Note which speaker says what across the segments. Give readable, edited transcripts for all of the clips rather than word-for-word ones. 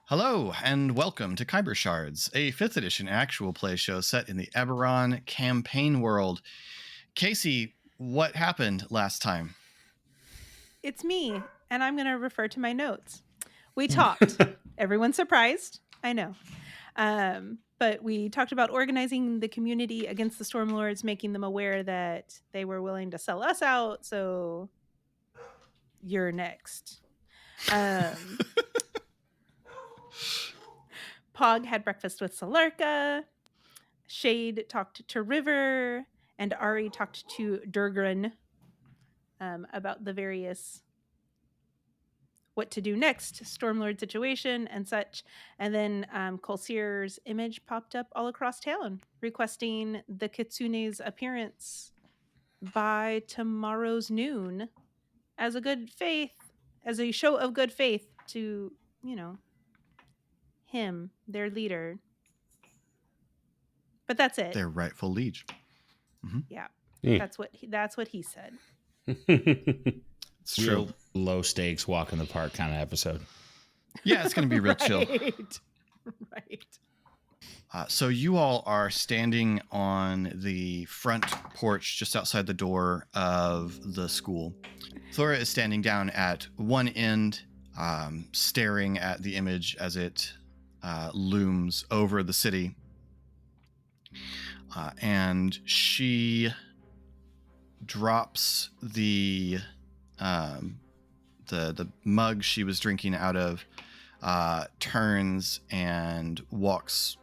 Speaker 1: Hello, and welcome to Khyber Shards, a 5th edition actual play show set in the Eberron campaign world. Casey, what happened last time?
Speaker 2: It's me, and I'm going to refer to my notes. We talked. Everyone's surprised. I know. But we talked about organizing the community against the Stormlords, making them aware that they were willing to sell us out, so you're next. Pog had breakfast with Salarka. Shade talked to River, and Ari talked to Durgren about the various what to do next, Stormlord situation and such. And then Colseer's image popped up all across town, requesting the Kitsune's appearance by tomorrow's noon as a show of good faith to, him, their leader. But that's it.
Speaker 1: Their rightful liege.
Speaker 2: Mm-hmm. Yeah. That's what he said.
Speaker 1: It's true.
Speaker 3: Real low stakes, walk in the park kind of episode.
Speaker 1: Yeah, it's going to be real chill.
Speaker 2: Right.
Speaker 1: So you all are standing on the front porch just outside the door of the school. Thora is standing down at one end, staring at the image as it looms over the city. And she drops the mug she was drinking out of, turns and walks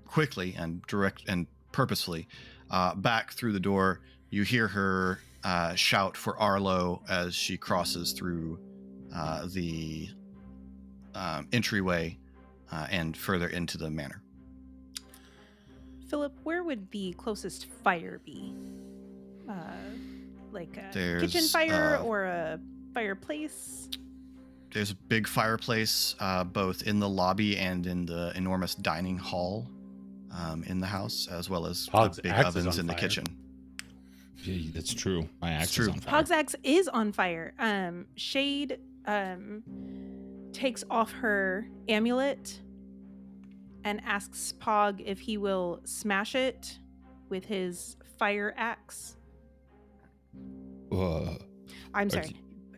Speaker 1: quickly and purposefully back through the door. You hear her shout for Arlo as she crosses through the entryway and further into the manor.
Speaker 2: Philip, where would the closest fire be? Like a kitchen fire or a fireplace?
Speaker 1: There's a big fireplace both in the lobby and in the enormous dining hall in the house, as well as big ovens in the kitchen.
Speaker 3: Yeah, that's true. My axe is on fire.
Speaker 2: Pog's axe is on fire. Shade takes off her amulet and asks Pog if he will smash it with his fire axe. I'm sorry.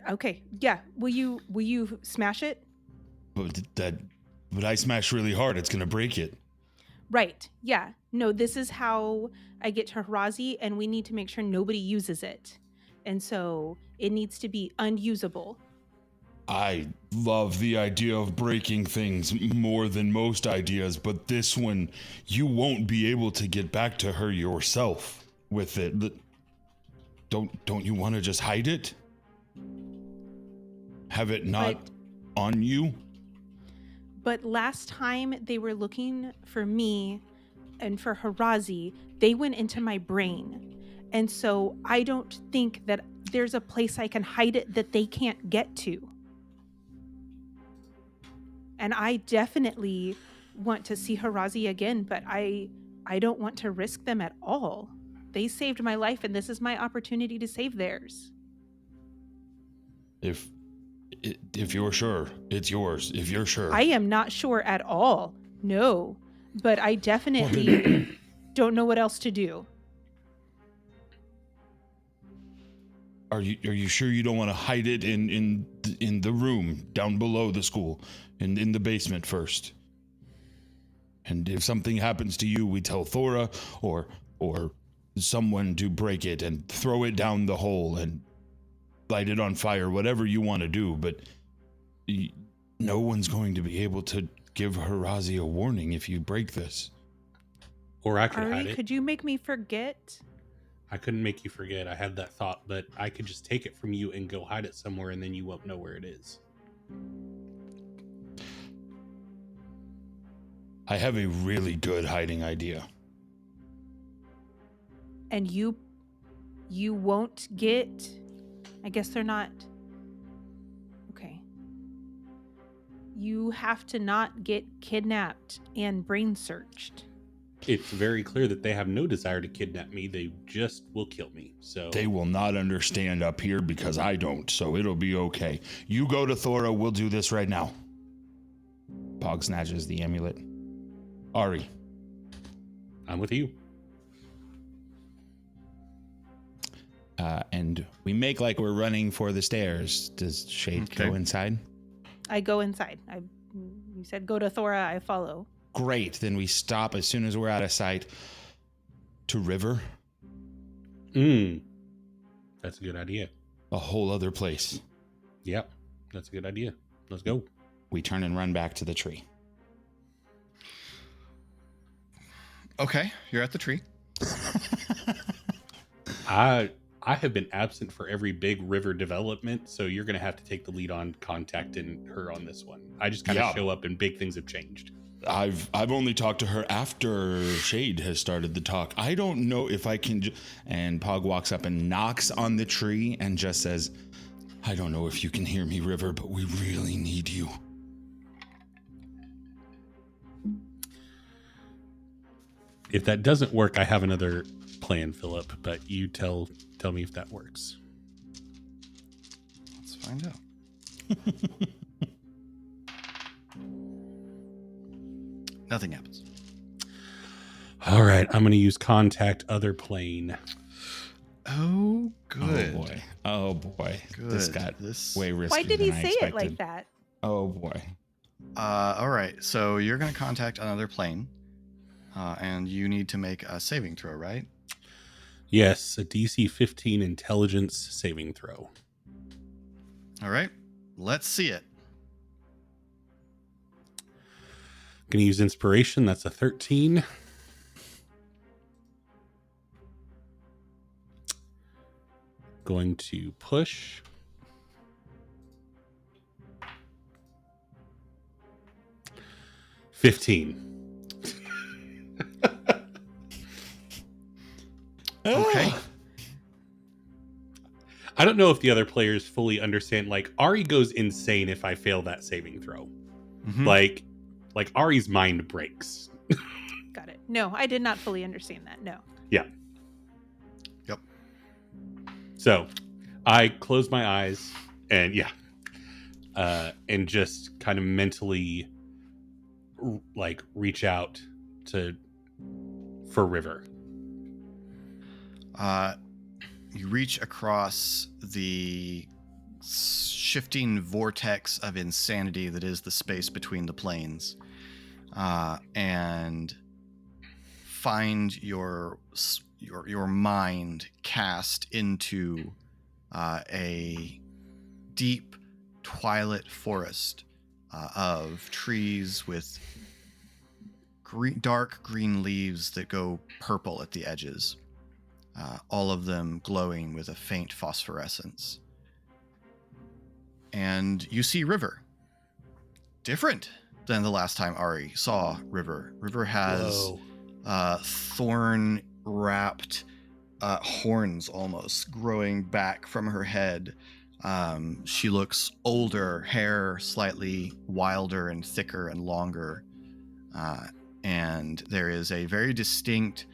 Speaker 2: Okay. Yeah. Will you smash it?
Speaker 3: But I smash really hard. It's gonna break it.
Speaker 2: Right. Yeah. No, this is how I get to Hirazi, and we need to make sure nobody uses it. And so it needs to be unusable.
Speaker 3: I love the idea of breaking things more than most ideas, but this one, you won't be able to get back to her yourself with it. Don't you want to just hide it? Have it not on you?
Speaker 2: But last time they were looking for me and for Hirazi, they went into my brain. And so I don't think that there's a place I can hide it that they can't get to. And I definitely want to see Hirazi again, but I don't want to risk them at all. They saved my life, and this is my opportunity to save theirs.
Speaker 3: If you're sure, it's yours. If you're sure.
Speaker 2: I am not sure at all. No. But I definitely don't know what else to do.
Speaker 3: Are you sure you don't want to hide it in the room down below the school, in the basement first? And if something happens to you, we tell Thora or someone to break it and throw it down the hole and light it on fire, whatever you want to do. But no one's going to be able to give Hirazi a warning if you break this.
Speaker 4: Or I could
Speaker 2: Ari,
Speaker 4: hide it.
Speaker 2: Could you make me forget?
Speaker 4: I couldn't make you forget. I had that thought, but I could just take it from you and go hide it somewhere, and then you won't know where it is.
Speaker 3: I have a really good hiding idea.
Speaker 2: And you won't get... I guess they're not... Okay. You have to not get kidnapped and brain searched.
Speaker 4: It's very clear that they have no desire to kidnap me. They just will kill me. So
Speaker 3: they will not understand up here because I don't, so it'll be okay. You go to Thora, we'll do this right now. Pog snatches the amulet. Ari.
Speaker 4: I'm with you.
Speaker 3: And we make like we're running for the stairs. Does Shade go inside?
Speaker 2: I go inside. You said go to Thora, I follow.
Speaker 3: Great. Then we stop as soon as we're out of sight to River.
Speaker 4: That's a good idea.
Speaker 3: A whole other place.
Speaker 4: Yep, that's a good idea. Let's go.
Speaker 3: We turn and run back to the tree.
Speaker 1: Okay, you're at the tree.
Speaker 4: I have been absent for every big river development, so you're going to have to take the lead on contacting her on this one. I just kind of show up and big things have changed.
Speaker 3: I've only talked to her after Shade has started the talk. I don't know if I can... And Pog walks up and knocks on the tree and just says, I don't know if you can hear me, River, but we really need you.
Speaker 4: If that doesn't work, I have another plan, Philip, but you tell me if that works.
Speaker 1: Let's find out. Nothing happens.
Speaker 4: All right, I'm going to use contact other plane.
Speaker 1: Oh, good.
Speaker 3: Oh boy.
Speaker 1: Good.
Speaker 3: This got way riskier.
Speaker 2: Why did he
Speaker 3: than I
Speaker 2: say
Speaker 3: expected.
Speaker 2: it like that?
Speaker 3: Oh boy.
Speaker 1: All right, so you're going to contact another plane, and you need to make a saving throw, right?
Speaker 4: Yes, a DC 15 intelligence saving throw.
Speaker 1: All right, let's see it.
Speaker 4: Gonna use inspiration. That's a 13. Going to push. $15.
Speaker 1: Okay.
Speaker 4: I don't know if the other players fully understand. Like, Ari goes insane if I fail that saving throw.
Speaker 1: Mhm.
Speaker 4: Like Ari's mind breaks.
Speaker 2: Got it. No, I did not fully understand that. No.
Speaker 4: Yeah.
Speaker 1: Yep.
Speaker 4: So I close my eyes and and just kind of mentally like reach out for River.
Speaker 1: You reach across the shifting vortex of insanity that is the space between the planes, and find your mind cast into a deep twilit forest of trees with dark green leaves that go purple at the edges. All of them glowing with a faint phosphorescence. And you see River. Different than the last time Ari saw River. River has thorn-wrapped horns almost growing back from her head. She looks older, hair slightly wilder and thicker and longer. And there is a very distinct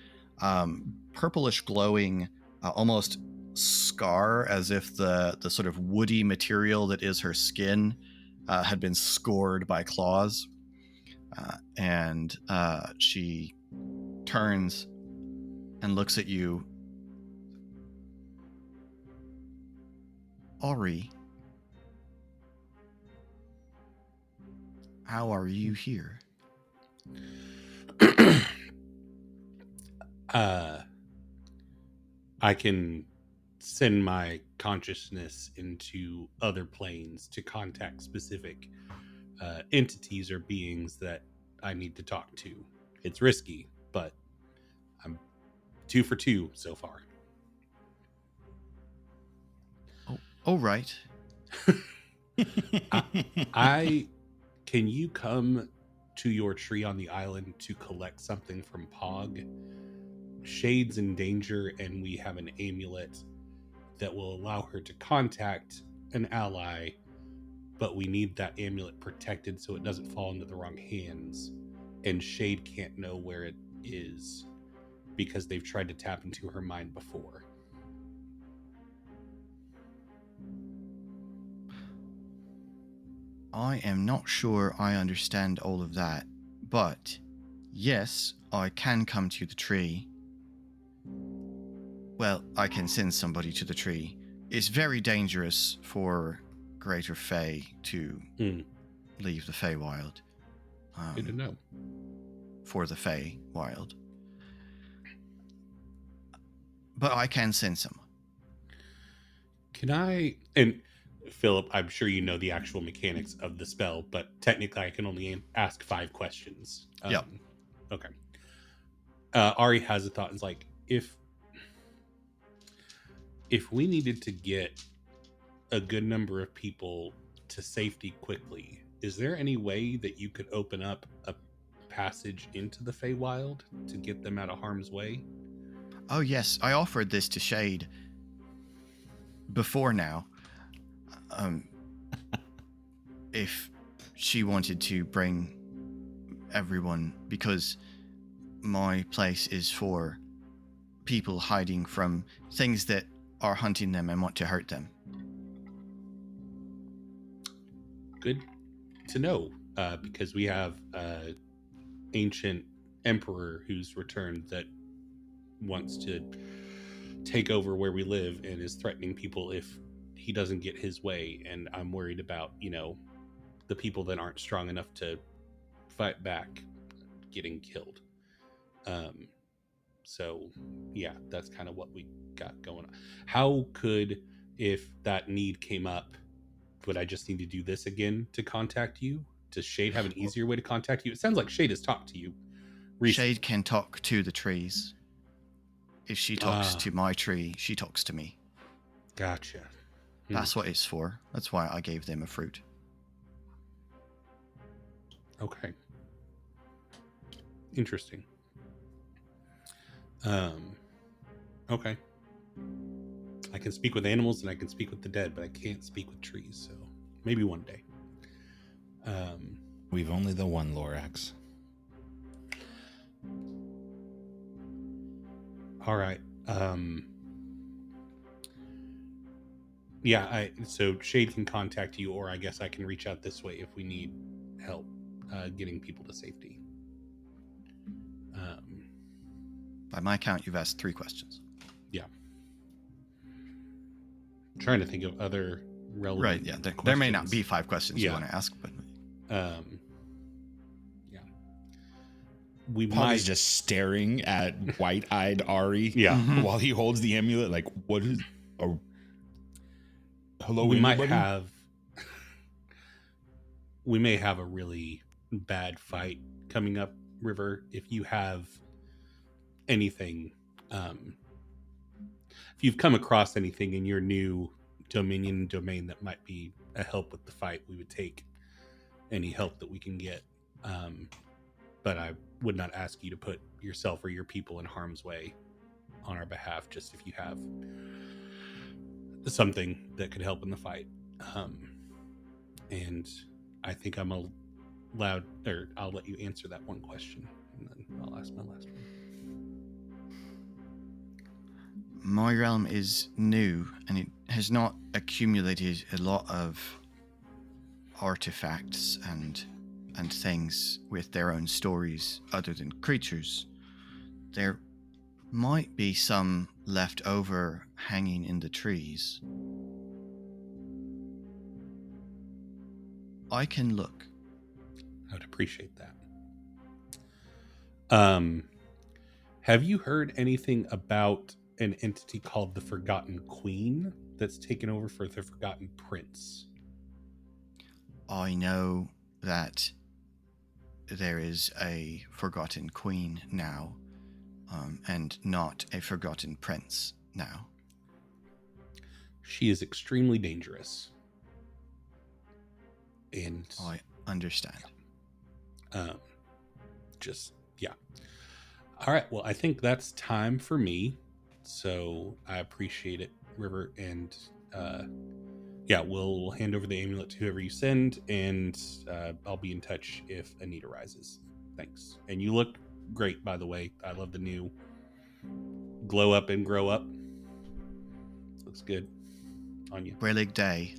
Speaker 1: purplish glowing almost scar, as if the sort of woody material that is her skin had been scored by claws. And she turns and looks at you. Ari, how are you here?
Speaker 4: I can send my consciousness into other planes to contact specific entities or beings that I need to talk to. It's risky, but I'm 2 for 2 so far.
Speaker 1: Oh, right.
Speaker 4: Can you come to your tree on the island to collect something from Pog? Shade's in danger, and we have an amulet that will allow her to contact an ally, but we need that amulet protected so it doesn't fall into the wrong hands, and Shade can't know where it is because they've tried to tap into her mind before.
Speaker 1: I am not sure I understand all of that, but yes, I can come to the tree. Well, I can send somebody to the tree. It's very dangerous for Greater Fae to leave the Feywild.
Speaker 4: Good to know.
Speaker 1: For the Feywild. But I can send someone.
Speaker 4: Can I... And Philip, I'm sure you know the actual mechanics of the spell, but technically I can only ask 5 questions.
Speaker 1: Yep.
Speaker 4: Okay. Ari has a thought. It's like, if we needed to get a good number of people to safety quickly, is there any way that you could open up a passage into the Feywild to get them out of harm's way?
Speaker 1: Oh yes, I offered this to Shade before now. If she wanted to bring everyone, because my place is for people hiding from things that are hunting them and want to hurt them.
Speaker 4: Good to know, because we have ancient emperor who's returned that wants to take over where we live and is threatening people if he doesn't get his way. And I'm worried about, the people that aren't strong enough to fight back getting killed. So yeah, that's kind of what we got going on. How could, if that need came up, would I just need to do this again to contact you? Does Shade have an easier way to contact you? It sounds like Shade has talked to you recently.
Speaker 1: Shade can talk to the trees. If she talks to my tree, she talks to me.
Speaker 4: Gotcha.
Speaker 1: That's what it's for. That's why I gave them a fruit.
Speaker 4: Okay. Interesting. Okay. I can speak with animals and I can speak with the dead, but I can't speak with trees, so maybe one day.
Speaker 3: We've only the one Lorax.
Speaker 4: All right. So Shade can contact you, or I guess I can reach out this way if we need help getting people to safety.
Speaker 1: By my count, you've asked 3 questions.
Speaker 4: Yeah. I'm trying to think of other relevant
Speaker 1: Right, yeah. There may not be 5 questions you want to ask, but...
Speaker 4: yeah. We
Speaker 3: Paul
Speaker 4: might...
Speaker 3: is just staring at white-eyed Ari while he holds the amulet, like, what is... hello,
Speaker 4: we
Speaker 3: anybody?
Speaker 4: might have... we may have a really bad fight coming up, River. If you have anything, if you've come across anything in your new domain that might be a help with the fight, we would take any help that we can get. But I would not ask you to put yourself or your people in harm's way on our behalf, just if you have something that could help in the fight. And I think I'm allowed, or I'll let you answer that one question, and then I'll ask my last one.
Speaker 1: My realm is new, and it has not accumulated a lot of artifacts and things with their own stories other than creatures. There might be some left over hanging in the trees. I can look.
Speaker 4: I would appreciate that. Have you heard anything about an entity called the Forgotten Queen that's taken over for the Forgotten Prince?
Speaker 1: I know that there is a Forgotten Queen now, and not a Forgotten Prince now.
Speaker 4: She is extremely dangerous. And
Speaker 1: I understand.
Speaker 4: Yeah. All right. Well, I think that's time for me. So I appreciate it, River. And we'll hand over the amulet to whoever you send, and I'll be in touch if a need arises. Thanks. And you look great, by the way. I love the new glow up and grow up. Looks good on you.
Speaker 1: Brillig day,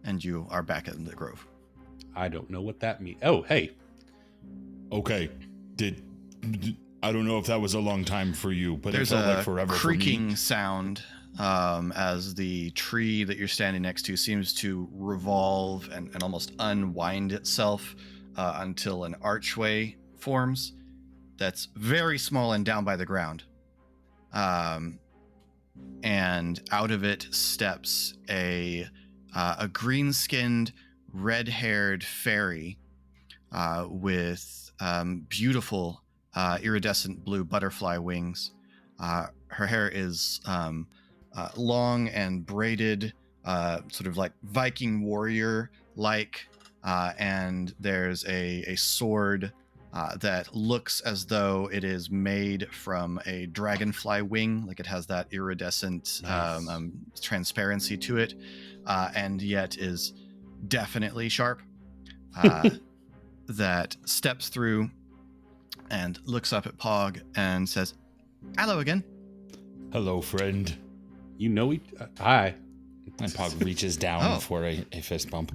Speaker 1: and you are back in the grove.
Speaker 4: I don't know what that means. Oh, hey.
Speaker 3: Okay. I don't know if that was a long time for you, but
Speaker 1: There's
Speaker 3: it felt
Speaker 1: a
Speaker 3: like forever
Speaker 1: creaking
Speaker 3: for me.
Speaker 1: sound as the tree that you're standing next to seems to revolve and almost unwind itself until an archway forms that's very small and down by the ground. And out of it steps a green-skinned, red-haired fairy with beautiful iridescent blue butterfly wings. Her hair is long and braided, sort of like Viking warrior-like, and there's a sword that looks as though it is made from a dragonfly wing, like it has that iridescent
Speaker 4: Nice.
Speaker 1: transparency to it, and yet is definitely sharp. That steps through and looks up at Pog and says, "Hello again."
Speaker 3: Hello, friend.
Speaker 4: You know hi.
Speaker 3: And Pog reaches down for a fist bump.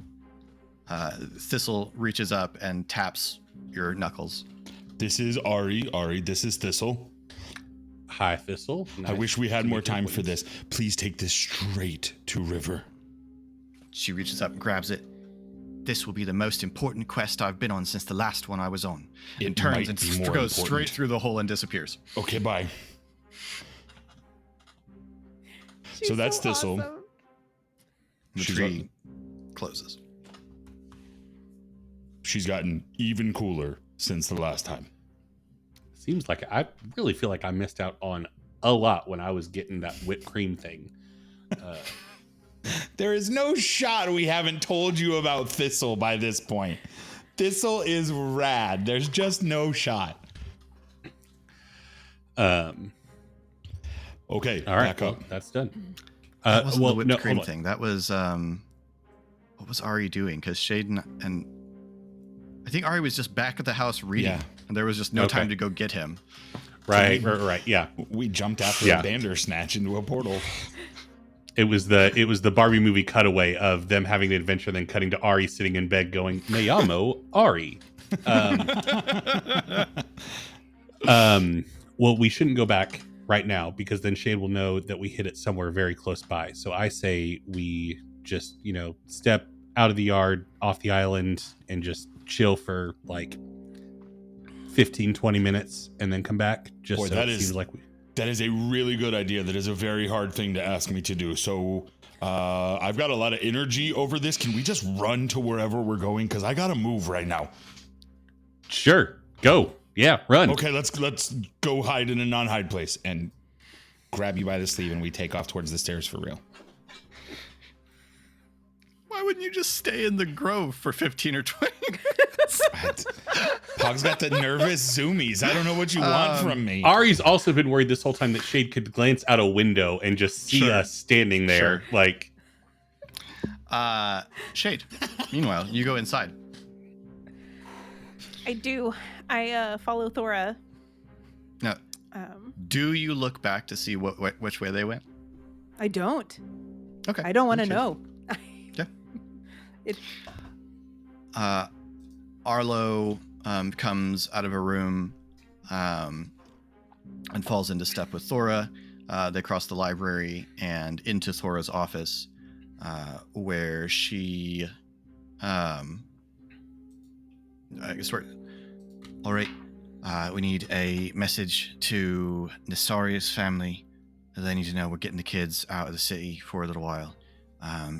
Speaker 1: Thistle reaches up and taps your knuckles.
Speaker 3: This is Ari. Ari, this is Thistle.
Speaker 4: Hi, Thistle.
Speaker 3: I wish we had
Speaker 4: to
Speaker 3: more
Speaker 4: meet your
Speaker 3: time for
Speaker 4: acquaintance.
Speaker 3: this. Please take this straight to River.
Speaker 1: She reaches up and grabs it. "This will be the most important quest I've been on since the last one I was on."
Speaker 3: It
Speaker 1: And turns
Speaker 3: might
Speaker 1: and
Speaker 3: be more
Speaker 1: goes
Speaker 3: important.
Speaker 1: straight through the hole and disappears.
Speaker 3: Okay, bye.
Speaker 2: She's
Speaker 3: So that's Thistle.
Speaker 2: awesome.
Speaker 1: The
Speaker 3: She's
Speaker 1: tree closes.
Speaker 3: She's gotten even cooler since the last time.
Speaker 4: Seems like I really feel like I missed out on a lot when I was getting that whipped cream thing.
Speaker 3: There is no shot we haven't told you about Thistle by this point. Thistle is rad. There's just no shot. Okay,
Speaker 4: All right,
Speaker 3: back up.
Speaker 4: well, that's done.
Speaker 1: That wasn't the whipped
Speaker 4: no,
Speaker 1: cream
Speaker 4: hold on.
Speaker 1: thing. That was what was Ari doing? Because Shaden and I think Ari was just back at the house reading,
Speaker 3: Yeah.
Speaker 1: and there was just no
Speaker 4: Okay.
Speaker 1: time to go get him.
Speaker 4: Right, yeah.
Speaker 3: We jumped after
Speaker 4: Yeah.
Speaker 3: a Bandersnatch into a portal.
Speaker 4: It was the Barbie movie cutaway of them having the adventure, then cutting to Ari sitting in bed going, "Me llamo Ari." Well, we shouldn't go back right now because then Shade will know that we hit it somewhere very close by. So I say we just, step out of the yard, off the island, and just chill for like 15, 20 minutes and then come back. Just
Speaker 3: Boy,
Speaker 4: so
Speaker 3: that
Speaker 4: it
Speaker 3: is-
Speaker 4: seems like we...
Speaker 3: That is a really good idea. That is a very hard thing to ask me to do. So I've got a lot of energy over this. Can we just run to wherever we're going? Because I got to move right now.
Speaker 4: Sure. Go. Yeah, run.
Speaker 3: Okay, let's go hide in a non-hide place and grab you by the sleeve, and we take off towards the stairs for real.
Speaker 1: Why wouldn't you just stay in the grove for 15 or 20 minutes?
Speaker 3: Pog's got the nervous zoomies. I don't know what you want from me.
Speaker 4: Ari's also been worried this whole time that Shade could glance out a window and just see
Speaker 1: Sure.
Speaker 4: us standing there.
Speaker 1: Sure.
Speaker 4: Like,
Speaker 1: Shade. Meanwhile, you go inside.
Speaker 2: I do. I follow Thora.
Speaker 1: Now, do you look back to see which way they went?
Speaker 2: I don't.
Speaker 1: Okay.
Speaker 2: I don't want to
Speaker 1: Okay.
Speaker 2: know.
Speaker 1: Arlo comes out of a room and falls into step with Thora. They cross the library and into Thora's office, where she, I guess all right. We need a message to Nisaria's family. They need to know we're getting the kids out of the city for a little while.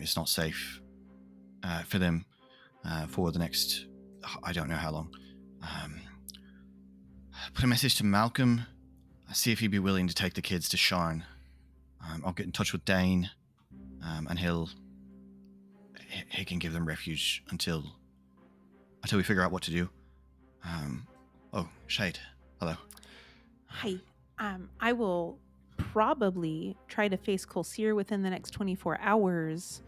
Speaker 1: It's not safe for them for the next, I don't know how long. Put a message to Malcolm. See if he'd be willing to take the kids to Sharn. I'll get in touch with Dane, and he can give them refuge until we figure out what to do. Shade. Hello.
Speaker 2: Hi. I will probably try to face Colseer within the next 24 hours.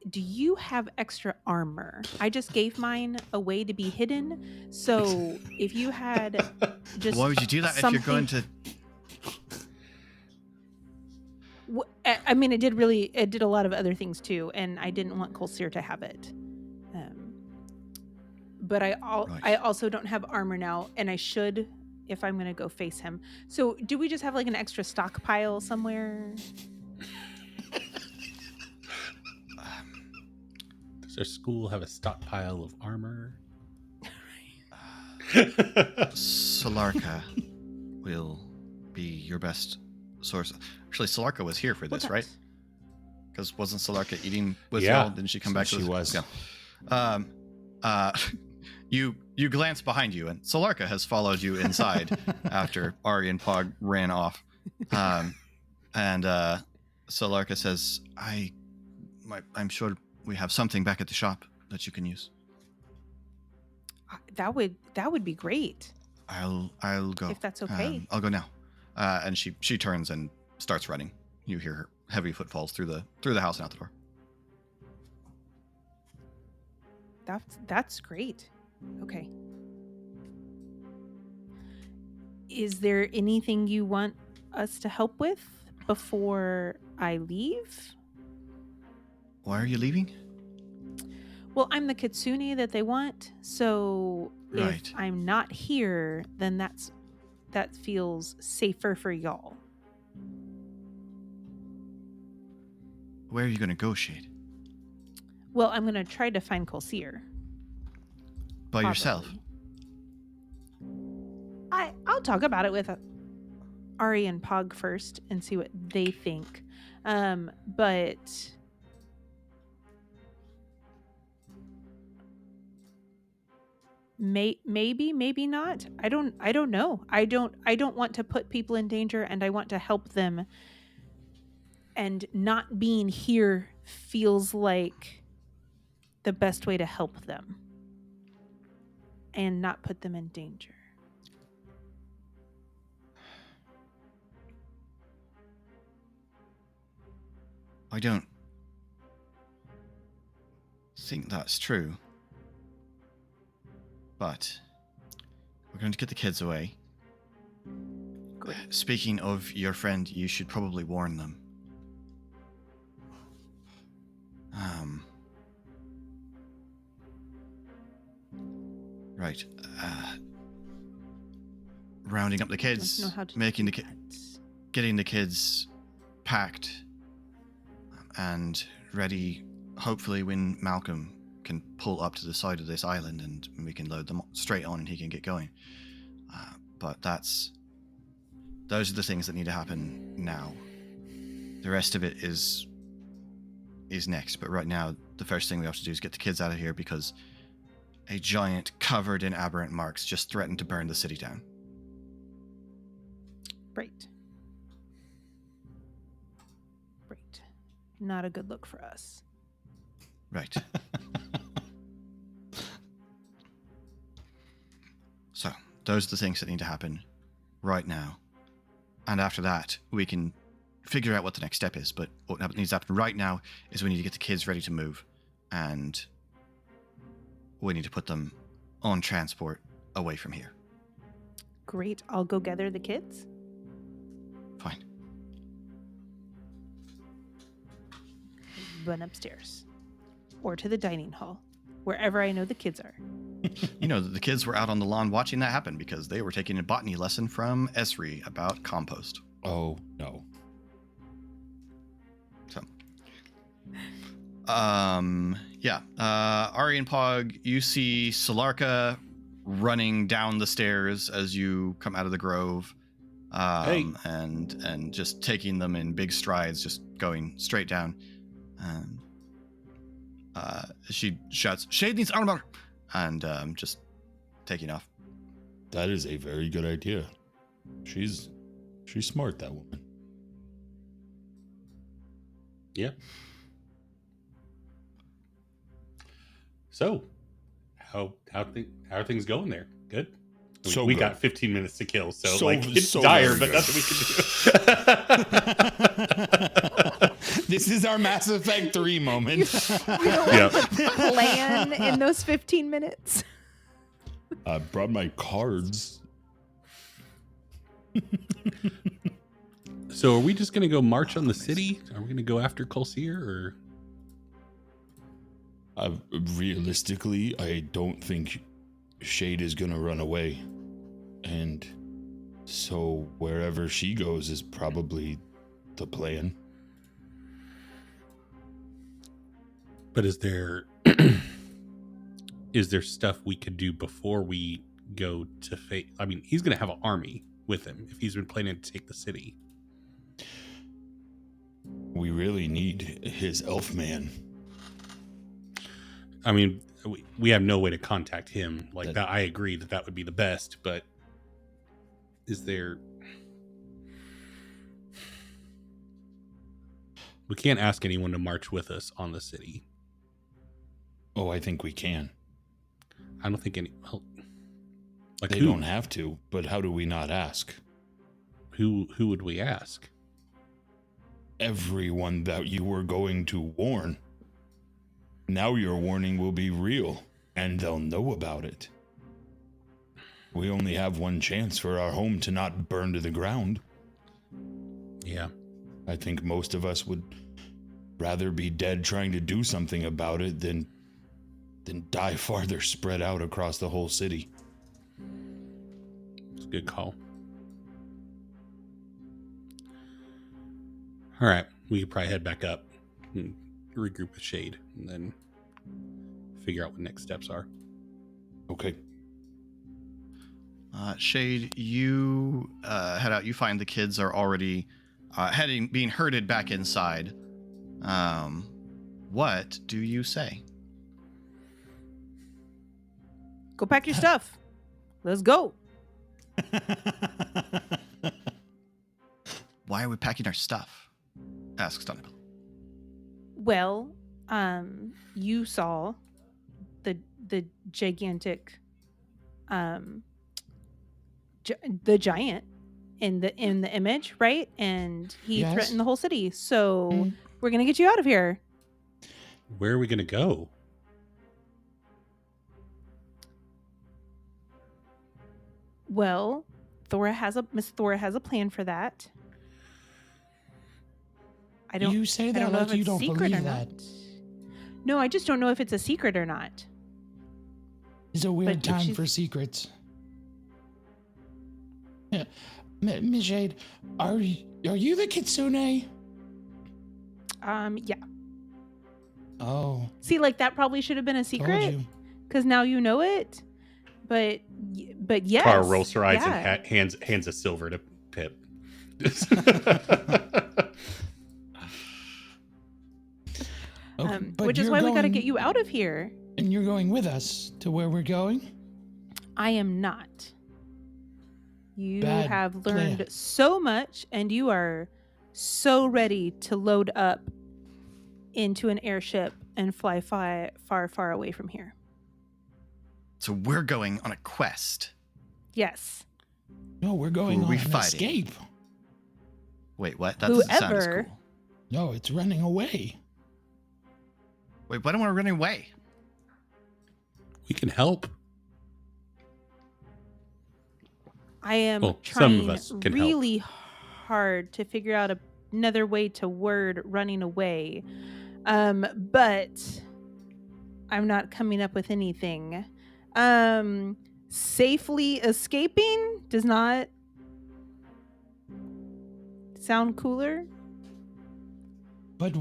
Speaker 2: Do you have extra armor? I just gave mine away to be hidden. So if you had just
Speaker 1: Why would you do that if you're going to?
Speaker 2: I mean, it did a lot of other things too, and I didn't want Colseer to have it. but I
Speaker 1: Right.
Speaker 2: also don't have armor now, and I should if I'm going to go face him. So, do we just have like an extra stockpile somewhere?
Speaker 4: Does our school have a stockpile of armor?
Speaker 1: Solarka will be your best source. Actually, Solarka was here for this, right? Because wasn't Solarka eating with
Speaker 4: Yeah.
Speaker 1: y'all? Didn't she come back?
Speaker 3: She
Speaker 1: to
Speaker 3: was.
Speaker 1: Yeah. You glance behind you, and Solarka has followed you inside after Ari and Pog ran off. And Solarka says, I'm sure we have something back at the shop that you can use.
Speaker 2: That would be great.
Speaker 1: I'll go.
Speaker 2: If that's okay.
Speaker 1: I'll go now. And she turns and starts running. You hear her heavy footfalls through the house and out the door.
Speaker 2: That's great. Okay. Is there anything you want us to help with before I leave?
Speaker 1: Why are you leaving?
Speaker 2: Well, I'm the kitsune that they want, so
Speaker 1: Right.
Speaker 2: if I'm not here, then that feels safer for y'all.
Speaker 1: Where are you going to go, Shade?
Speaker 2: Well, I'm going to try to find Colseer.
Speaker 1: By yourself?
Speaker 2: I'll talk about it with Ari and Pog first and see what they think. But maybe not. I don't know. I don't want to put people in danger, and I want to help them. And not being here feels like the best way to help them and not put them in danger.
Speaker 1: I don't think that's true. But we're going to get the kids away.
Speaker 2: Great.
Speaker 1: Speaking of your friend, you should probably warn them. Right. Rounding up the kids,
Speaker 2: Don't know how to
Speaker 1: making
Speaker 2: do
Speaker 1: the
Speaker 2: that.
Speaker 1: getting the kids packed and ready, hopefully when Malcolm can pull up to the side of this island and we can load them straight on and he can get going. But those are the things that need to happen now. The rest of it is next, but right now the first thing we have to do is get the kids out of here because a giant covered in aberrant marks just threatened to burn the city down.
Speaker 2: Right. Not a good look for us.
Speaker 1: Right. So, those are the things that need to happen right now. And after that, we can figure out what the next step is. But what needs to happen right now is we need to get the kids ready to move. And we need to put them on transport away from here.
Speaker 2: Great. I'll go gather the kids.
Speaker 1: Fine.
Speaker 2: Run upstairs. Or to the dining hall. Wherever I know the kids are.
Speaker 1: You know, the kids were out on the lawn watching that happen because they were taking a botany lesson from Esri about compost.
Speaker 3: Oh, no.
Speaker 1: So, yeah. Ari and Pog, you see Solarka running down the stairs as you come out of the grove. And just taking them in big strides, just going straight down. She shouts, "Shade needs armor!" And just taking off.
Speaker 3: That is a very good idea. She's smart, that woman.
Speaker 4: Yeah. So, how are things going there? Good. We
Speaker 3: Good.
Speaker 4: got 15 minutes to kill, so it's
Speaker 3: so
Speaker 4: dire,
Speaker 3: very
Speaker 4: but
Speaker 3: good.
Speaker 4: nothing we can do.
Speaker 3: This is our Mass Effect 3 moment.
Speaker 2: You don't plan in those 15 minutes.
Speaker 3: I brought my cards.
Speaker 4: So, are we just going to go march on the city? Are we going to go after Colseer, or?
Speaker 3: Realistically, I don't think Shade is gonna run away. And so wherever she goes is probably the plan.
Speaker 4: But is there stuff we could do before we go to fate? I mean, he's going to have an army with him if he's been planning to take the city.
Speaker 3: We really need his elf man.
Speaker 4: I mean, we have no way to contact him. Like that, I agree that would be the best, but is there... We can't ask anyone to march with us on the city.
Speaker 3: Oh, I think we can.
Speaker 4: I don't think any... Well, like
Speaker 3: they don't have to, but how do we not ask?
Speaker 4: Who would we ask?
Speaker 3: Everyone that you were going to warn. Now your warning will be real, and they'll know about it. We only have one chance for our home to not burn to the ground.
Speaker 4: Yeah.
Speaker 3: I think most of us would rather be dead trying to do something about it than die farther spread out across the whole city.
Speaker 4: It's a good call. All right, we could probably head back up and regroup with Shade and then figure out what next steps are.
Speaker 3: Okay.
Speaker 1: Shade, you head out. You find the kids are already being herded back inside. What do you say?
Speaker 2: Go pack your stuff. Let's go.
Speaker 1: Why are we packing our stuff? Asks Donovan.
Speaker 2: Well, you saw the gigantic, the giant in the image, right? And he threatened the whole city. So we're gonna get you out of here.
Speaker 4: Where are we gonna go?
Speaker 2: Well, Miss Thora has a plan for that.
Speaker 5: You say that like you don't believe that.
Speaker 2: No, I just don't know if it's a secret or not.
Speaker 5: It's a weird time for secrets. Yeah. Miss Shade, are you the Kitsune?
Speaker 2: Yeah.
Speaker 5: Oh.
Speaker 2: See, like that probably should have been a secret because now you know it. But yes.
Speaker 4: Tara rolls her eyes and hands a silver to Pip.
Speaker 2: Which is why we got to get you out of here.
Speaker 5: And you're going with us to where we're going?
Speaker 2: I am not. You
Speaker 5: Bad
Speaker 2: have learned
Speaker 5: plan.
Speaker 2: so much, and you are so ready to load up into an airship and fly far, far away from here.
Speaker 1: So we're going on a quest.
Speaker 2: Yes.
Speaker 5: No, we're going on an
Speaker 1: fighting?
Speaker 5: escape.
Speaker 1: Wait, what? That doesn't sound as cool.
Speaker 5: No, it's running away.
Speaker 1: Wait, why don't we run away?
Speaker 4: We can help.
Speaker 2: I am
Speaker 4: Some
Speaker 2: trying
Speaker 4: of us can
Speaker 2: really hard to figure out another way to word running away. But I'm not coming up with anything. Safely escaping does not sound cooler.
Speaker 5: But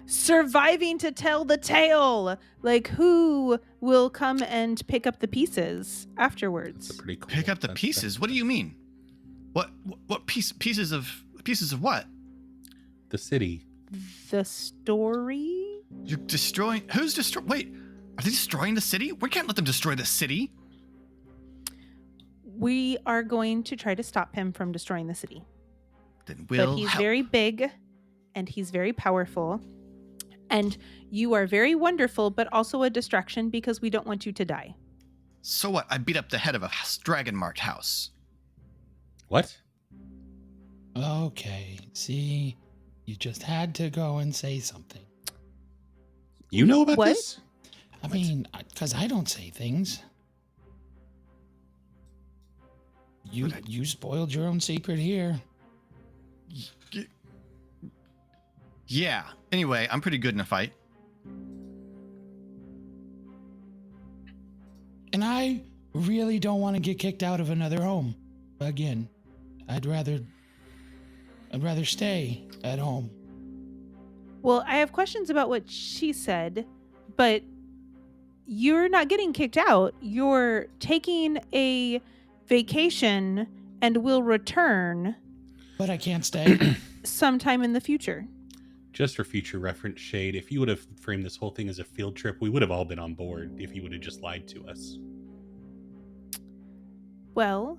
Speaker 2: Surviving to tell the tale. Like, who will come and pick up the pieces afterwards?
Speaker 4: That's pretty cool.
Speaker 1: Pick up the pieces? What do you mean? What pieces of what?
Speaker 4: The city.
Speaker 2: The story?
Speaker 1: You're destroying. Who's destroying? Wait, are they destroying the city? We can't let them destroy the city.
Speaker 2: We are going to try to stop him from destroying the city.
Speaker 1: Then we'll
Speaker 2: But he's
Speaker 1: help.
Speaker 2: very big and he's very powerful. And you are very wonderful, but also a distraction because we don't want you to die.
Speaker 1: So what? I beat up the head of a dragon-marked house.
Speaker 4: What?
Speaker 5: okay, see, you just had to go and say something.
Speaker 4: You know about
Speaker 2: What?
Speaker 4: this?
Speaker 5: I mean, because I don't say things. You spoiled your own secret here.
Speaker 1: Yeah. Anyway, I'm pretty good in a fight.
Speaker 5: And I really don't want to get kicked out of another home. Again, I'd rather stay at home.
Speaker 2: Well, I have questions about what she said, but you're not getting kicked out. You're taking a vacation and will return
Speaker 5: But I can't stay.
Speaker 2: sometime in the future.
Speaker 4: Just for future reference, Shade, if you would have framed this whole thing as a field trip, we would have all been on board if you would have just lied to us.
Speaker 2: Well,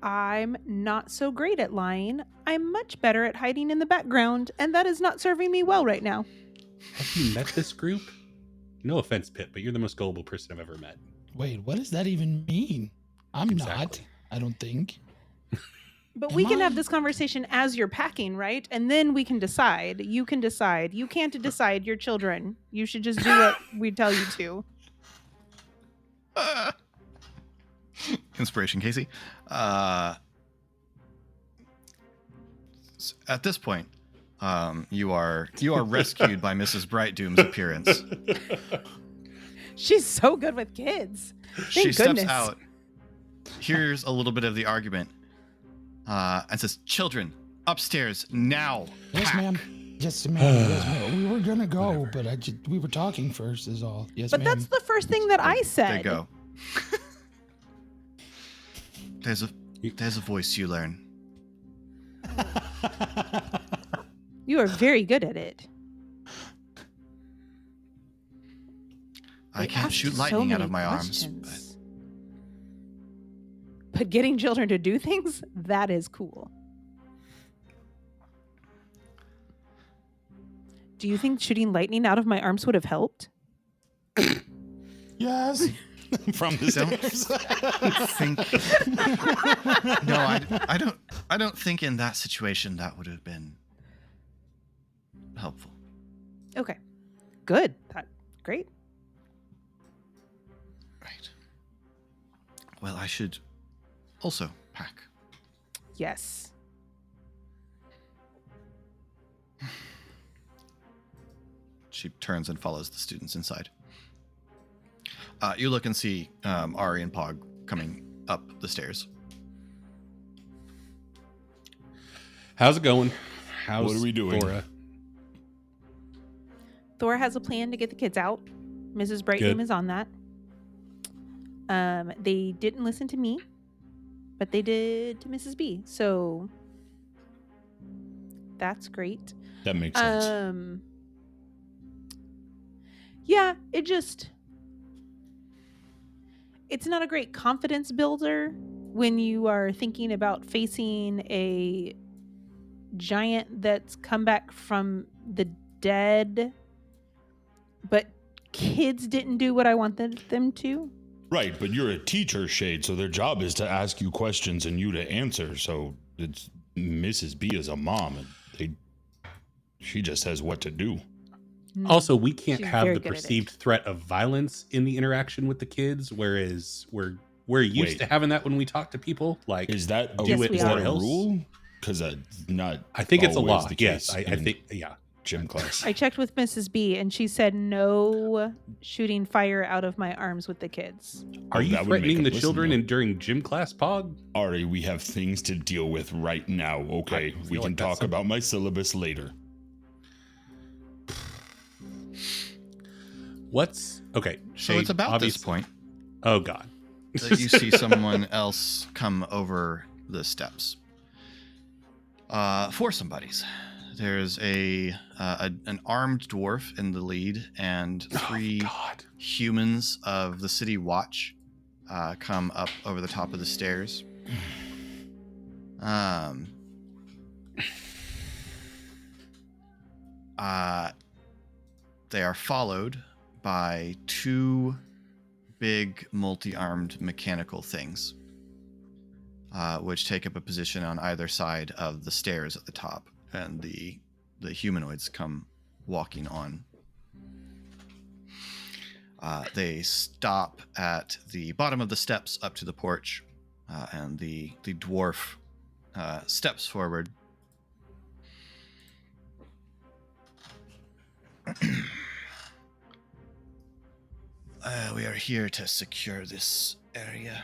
Speaker 2: I'm not so great at lying. I'm much better at hiding in the background, and that is not serving me well right now.
Speaker 4: Have you met this group? No offense, Pip, but you're the most gullible person I've ever met.
Speaker 5: Wait, what does that even mean? I'm not.
Speaker 4: Exactly.
Speaker 5: I don't think.
Speaker 2: But
Speaker 5: Am
Speaker 2: we can
Speaker 5: I?
Speaker 2: have this conversation as you're packing, right? And then we can decide. You can decide. You can't decide. You're children. You should just do what we tell you to.
Speaker 1: Inspiration, Casey. At this point, you are rescued by Mrs. Brightdoom's appearance.
Speaker 2: She's so good with kids.
Speaker 1: She
Speaker 2: Thank
Speaker 1: steps
Speaker 2: goodness.
Speaker 1: out, hears a little bit of the argument, and says, "Children, upstairs now."
Speaker 5: Yes,
Speaker 1: Pack."
Speaker 5: ma'am. Yes, ma'am. Yes, ma'am. We were gonna go, but we were talking first. Is all. Yes,
Speaker 2: But
Speaker 5: ma'am.
Speaker 2: that's the first thing that I
Speaker 1: There
Speaker 2: said.
Speaker 1: you go. There's a voice you learn.
Speaker 2: You are very good at it.
Speaker 1: I
Speaker 2: They
Speaker 1: can't
Speaker 2: ask
Speaker 1: shoot
Speaker 2: so
Speaker 1: lightning out
Speaker 2: many
Speaker 1: of my arms,
Speaker 2: questions. But getting children to do things, that is cool. Do you think shooting lightning out of my arms would have helped?
Speaker 5: Yes.
Speaker 3: From the
Speaker 1: Don't
Speaker 3: stairs.
Speaker 1: think. No, I don't think in that situation that would have been helpful.
Speaker 2: Okay. Good. Great.
Speaker 1: Right. Well, I should also pack.
Speaker 2: Yes.
Speaker 1: She turns and follows the students inside. You look and see Ari and Pog coming up the stairs.
Speaker 4: How's it going? How's
Speaker 3: What are we doing?
Speaker 4: Thora?
Speaker 2: Thor has a plan to get the kids out. Mrs. Brightdoom
Speaker 4: Good.
Speaker 2: is on that. They didn't listen to me, but they did to Mrs. B. So that's great.
Speaker 3: That makes sense.
Speaker 2: Yeah, it's not a great confidence builder when you are thinking about facing a giant that's come back from the dead, but kids didn't do what I wanted them to.
Speaker 3: Right, but you're a teacher, Shade, so their job is to ask you questions and you to answer. So it's Mrs. B is a mom, and she just says what to do.
Speaker 4: Also, we can't
Speaker 2: She's
Speaker 4: have
Speaker 2: very
Speaker 4: the
Speaker 2: good at it.
Speaker 4: perceived threat of violence in the interaction with the kids, whereas we're used
Speaker 3: Wait.
Speaker 4: to having that when we talk to people. Like,
Speaker 3: Is that a,
Speaker 2: Yes, we
Speaker 3: is that
Speaker 2: are.
Speaker 3: a rule? Because that's not.
Speaker 4: I think it's a
Speaker 3: always
Speaker 4: law.
Speaker 3: the
Speaker 4: Yes,
Speaker 3: case
Speaker 4: I
Speaker 3: in
Speaker 4: think. Yeah.
Speaker 3: gym class.
Speaker 2: I checked with Mrs. B, and she said no shooting fire out of my arms with the kids.
Speaker 4: Are you
Speaker 3: that would make
Speaker 4: threatening
Speaker 3: them
Speaker 4: the
Speaker 3: listen,
Speaker 4: children
Speaker 3: though.
Speaker 4: and during gym class, Pog?
Speaker 3: Ari, we have things to deal with right now. Okay,
Speaker 4: I feel
Speaker 3: we
Speaker 4: like
Speaker 3: can
Speaker 4: that's
Speaker 3: talk about my syllabus later.
Speaker 4: What's okay?
Speaker 1: So
Speaker 4: Shade,
Speaker 1: it's about this
Speaker 4: obviously-
Speaker 1: point
Speaker 4: Oh God.
Speaker 1: that you see someone else come over the steps. Four somebodies. There's an armed dwarf in the lead, and three
Speaker 4: God.
Speaker 1: humans of the city watch come up over the top of the stairs. They are followed by two big multi-armed mechanical things, which take up a position on either side of the stairs at the top, and the humanoids come walking on. They stop at the bottom of the steps up to the porch, and the dwarf steps forward. We are here to secure this area.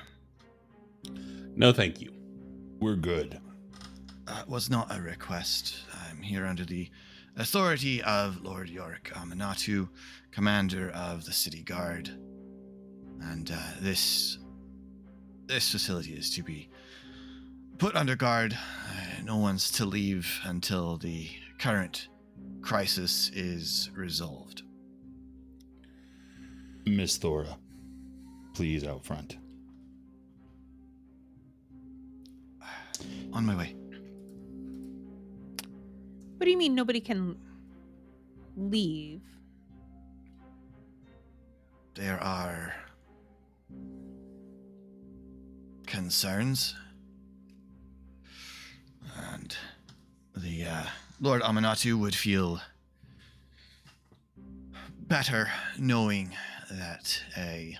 Speaker 4: No, thank you.
Speaker 3: We're good.
Speaker 1: Was not a request. I'm here under the authority of Lord Yorick Amanatu, commander of the city guard. And this facility is to be put under guard. No one's to leave until the current crisis is resolved.
Speaker 3: Miss Thora, please out front.
Speaker 1: On my way.
Speaker 2: What do you mean nobody can leave?
Speaker 1: There are concerns, and the Lord Amanatu would feel better knowing that a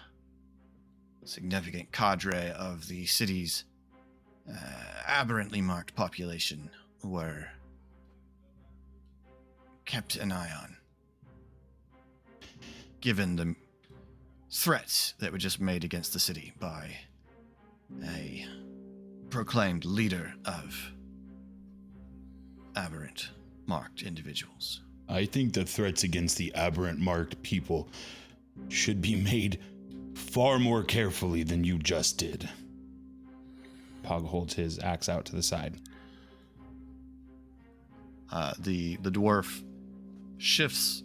Speaker 1: significant cadre of the city's aberrantly marked population were kept an eye on, given the threats that were just made against the city by a proclaimed leader of aberrant marked individuals.
Speaker 3: I think the threats against the aberrant marked people should be made far more carefully than you just did.
Speaker 6: Pog holds his axe out to the side.
Speaker 1: The dwarf shifts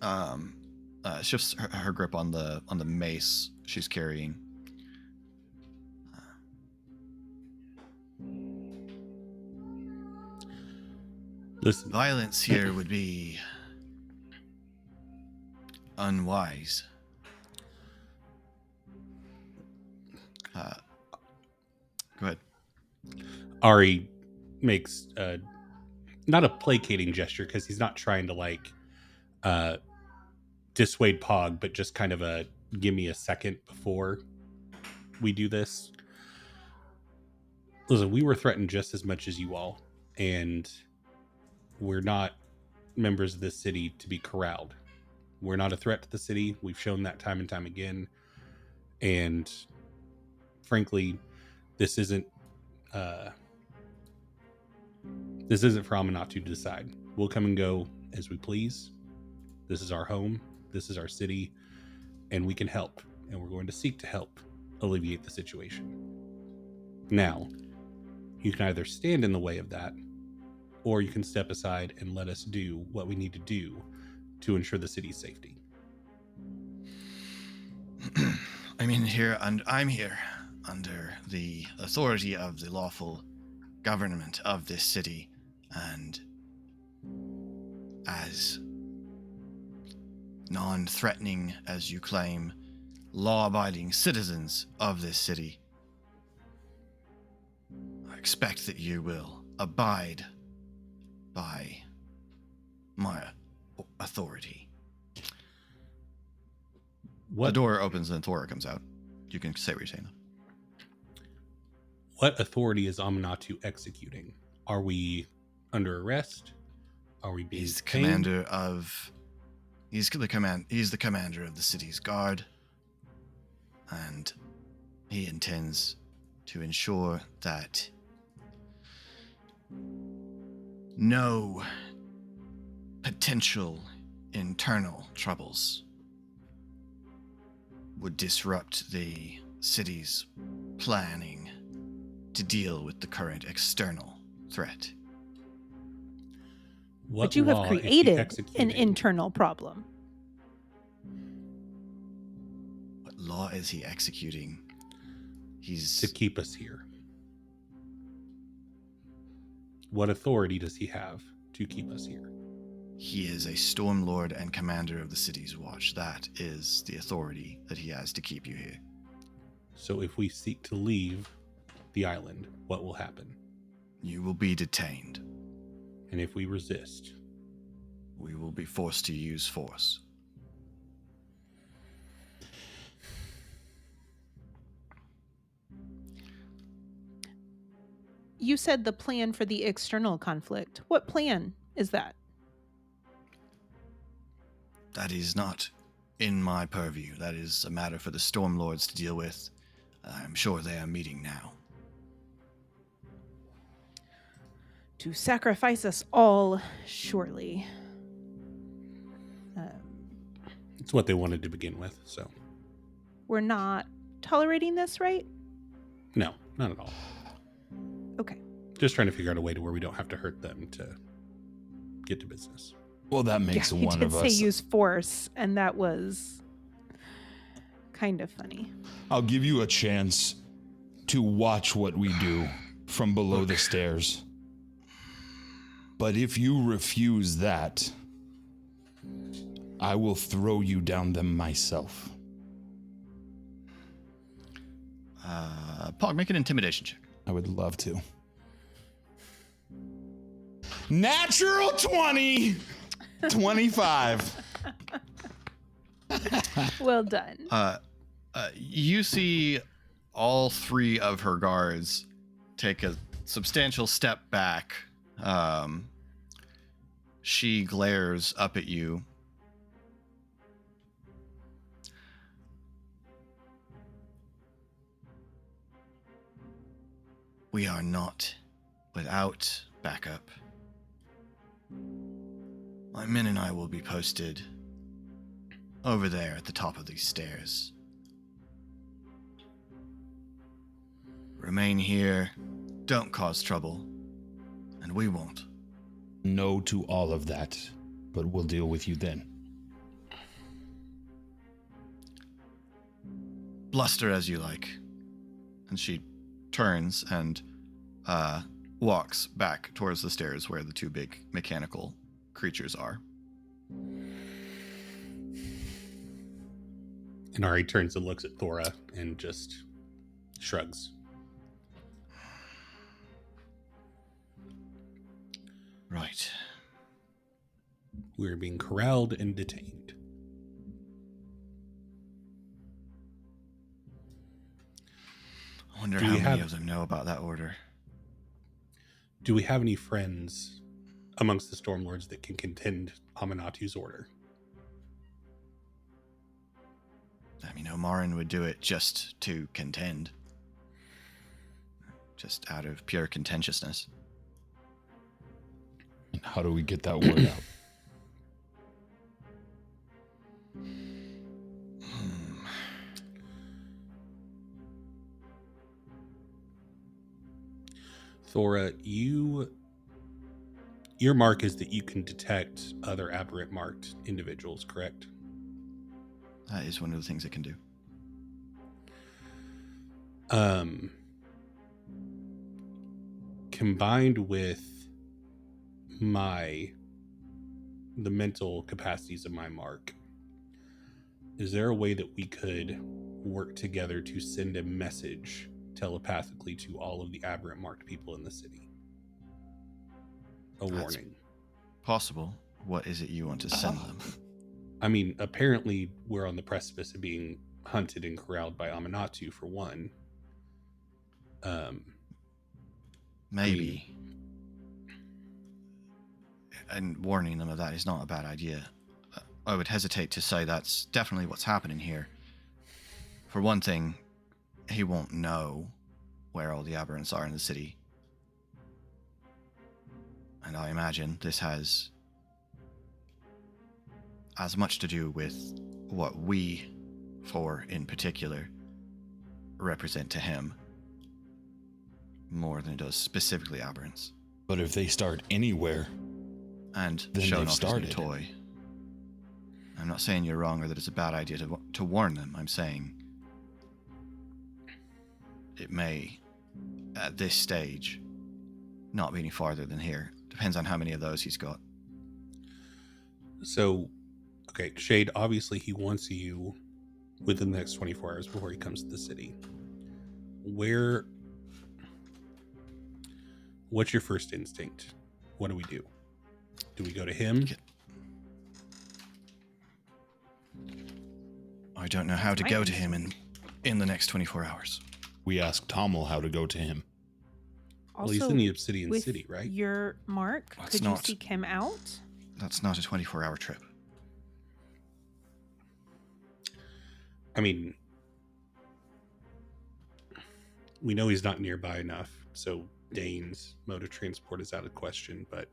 Speaker 1: her grip on the mace she's carrying.
Speaker 4: Listen,
Speaker 1: Violence here would be unwise. Go ahead.
Speaker 4: Ari makes not a placating gesture because he's not trying to dissuade Pog, but just kind of a give me a second before we do this. Listen, we were threatened just as much as you all, and we're not members of this city to be corralled. We're not a threat to the city. We've shown that time and time again. And frankly, this isn't for Amanatu to decide. We'll come and go as we please. This is our home. This is our city. And we can help. And we're going to seek to help alleviate the situation. Now, you can either stand in the way of that, or you can step aside and let us do what we need to do to ensure the city's safety.
Speaker 1: I'm here under the authority of the lawful government of this city, and as non-threatening as you claim, law-abiding citizens of this city, I expect that you will abide by my authority. The door opens and Thora comes out. You can say what you're saying.
Speaker 4: What authority is Amanatu executing? Are we under arrest? Are we being
Speaker 1: He's the
Speaker 4: detained?
Speaker 1: commander of. He's the commander of the city's guard, and he intends to ensure that no potential internal troubles would disrupt the city's planning to deal with the current external threat.
Speaker 4: What
Speaker 2: But you have
Speaker 4: law is he
Speaker 2: created an
Speaker 4: executing?
Speaker 2: internal problem.
Speaker 1: What law is he executing? He's
Speaker 4: to keep us here. What authority does he have to keep us here?
Speaker 1: He is a Stormlord and commander of the city's watch. That is the authority that he has to keep you here.
Speaker 4: So if we seek to leave the island, what will happen?
Speaker 1: You will be detained.
Speaker 4: And if we resist?
Speaker 1: We will be forced to use force.
Speaker 2: You said the plan for the external conflict. What plan is that?
Speaker 1: That is not in my purview. That is a matter for the Stormlords to deal with. I'm sure they are meeting now.
Speaker 2: To sacrifice us all, surely.
Speaker 4: It's what they wanted to begin with, so.
Speaker 2: We're not tolerating this, right?
Speaker 4: No, not at all.
Speaker 2: Okay.
Speaker 4: Just trying to figure out a way to where we don't have to hurt them to get to business.
Speaker 6: Well, that makes
Speaker 2: Yeah,
Speaker 6: one
Speaker 2: he
Speaker 6: of
Speaker 2: did say
Speaker 6: us.
Speaker 2: use force, and that was kind of funny.
Speaker 3: I'll give you a chance to watch what we do from below the stairs. But if you refuse that, I will throw you down them myself.
Speaker 1: Pog, make an intimidation check.
Speaker 3: I would love to. Natural 20! 25.
Speaker 2: Well done.
Speaker 1: You see all three of her guards take a substantial step back. She glares up at you. We are not without backup. My men and I will be posted over there at the top of these stairs. Remain here, don't cause trouble, and we won't.
Speaker 3: No to all of that, but we'll deal with you then.
Speaker 1: Bluster as you like. And she turns and walks back towards the stairs where the two big mechanical creatures are.
Speaker 4: And Ari turns and looks at Thora and just shrugs.
Speaker 1: Right.
Speaker 4: We're being corralled and detained.
Speaker 1: I wonder
Speaker 4: Do
Speaker 1: how
Speaker 4: we
Speaker 1: many
Speaker 4: have-
Speaker 1: of them know about that order.
Speaker 4: Do we have any friends amongst the Stormlords that can contend Amanatu's order?
Speaker 1: I mean, Omarin would do it just to contend. Just out of pure contentiousness.
Speaker 3: And how do we get that word out?
Speaker 4: Thora, your mark is that you can detect other aberrant marked individuals, correct?
Speaker 1: That is one of the things it can do.
Speaker 4: Combined with the mental capacities of my mark, is there a way that we could work together to send a message telepathically to all of the aberrant marked people in the city? A
Speaker 1: That's
Speaker 4: warning.
Speaker 1: Possible. What is it you want to send them?
Speaker 4: I mean, apparently we're on the precipice of being hunted and corralled by Amanatu, for one.
Speaker 1: Maybe. And warning them of that is not a bad idea. I would hesitate to say that's definitely what's happening here. For one thing, he won't know where all the aberrants are in the city. And I imagine this has as much to do with what we, four in particular, represent to him, more than it does specifically aberrants.
Speaker 3: But if they start anywhere,
Speaker 1: And
Speaker 3: Then
Speaker 1: showing
Speaker 3: they've
Speaker 1: off his new
Speaker 3: started.
Speaker 1: toy. I'm not saying you're wrong or that it's a bad idea to warn them. I'm saying it may, at this stage, not be any farther than here. Depends on how many of those he's got.
Speaker 4: So, okay, Shade, obviously he wants you within the next 24 hours before he comes to the city. What's your first instinct? What do we do? Do we go to him?
Speaker 1: I don't know how to go to him in the next 24 hours.
Speaker 3: we ask Tommel how to go to him.
Speaker 4: Well, he's in the Obsidian
Speaker 2: with
Speaker 4: City, right?
Speaker 2: your mark,
Speaker 1: That's
Speaker 2: could
Speaker 1: not-
Speaker 2: you seek him out?
Speaker 1: That's not a 24-hour trip.
Speaker 4: I mean, we know he's not nearby enough, so Dane's mode of transport is out of question, but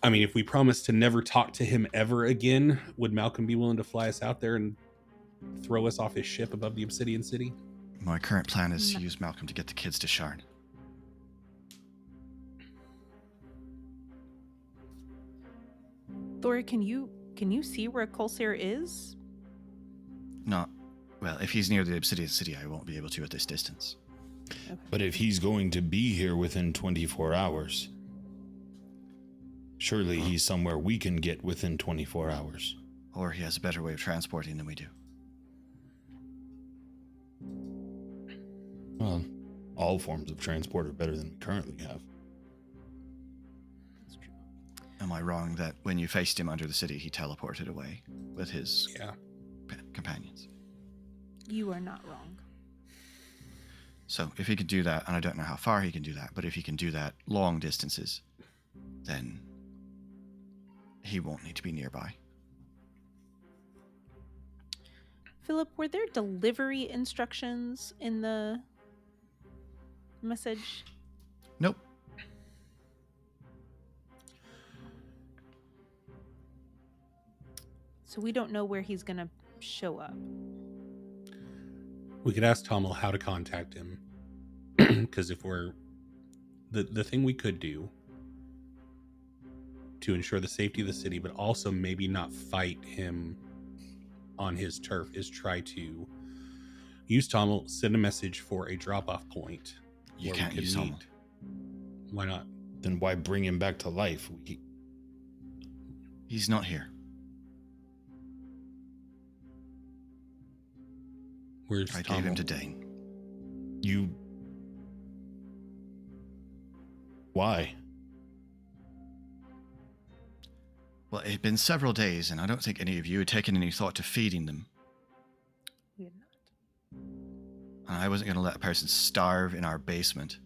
Speaker 4: I mean, if we promise to never talk to him ever again, would Malcolm be willing to fly us out there and throw us off his ship above the Obsidian City?
Speaker 1: My current plan is to use Malcolm to get the kids to Shard.
Speaker 2: Thor, can you see where Colsair is?
Speaker 1: Not, well, if he's near the Obsidian City, I won't be able to at this distance.
Speaker 2: Okay.
Speaker 3: But if he's going to be here within 24 hours, surely he's somewhere we can get within 24 hours.
Speaker 1: Or he has a better way of transporting than we do.
Speaker 3: Well, all forms of transport are better than we currently have.
Speaker 2: That's true.
Speaker 1: Am I wrong that when you faced him under the city, he teleported away with his companions?
Speaker 2: You are not wrong.
Speaker 1: So if he can do that, and I don't know how far he can do that, but if he can do that long distances, then he won't need to be nearby.
Speaker 2: Philip, were there delivery instructions in the message?
Speaker 1: Nope.
Speaker 2: So we don't know where he's going to show up.
Speaker 4: We could ask Tommel how to contact him. Because if we're... The thing we could do to ensure the safety of the city, but also maybe not fight him on his turf, is try to use Tommel, send a message for a drop-off point.
Speaker 1: You
Speaker 4: where
Speaker 1: can't
Speaker 4: we can
Speaker 1: use
Speaker 4: meet.
Speaker 1: Tommel.
Speaker 4: Why not?
Speaker 3: Then why bring him back to life?
Speaker 1: He's not here.
Speaker 4: Where's
Speaker 1: I
Speaker 4: Tommel?
Speaker 1: gave him to Dane.
Speaker 3: You... Why?
Speaker 1: Well, it had been several days, and I don't think any of you had taken any thought to feeding them.
Speaker 2: We had not.
Speaker 1: And I wasn't going to let a person starve in our basement.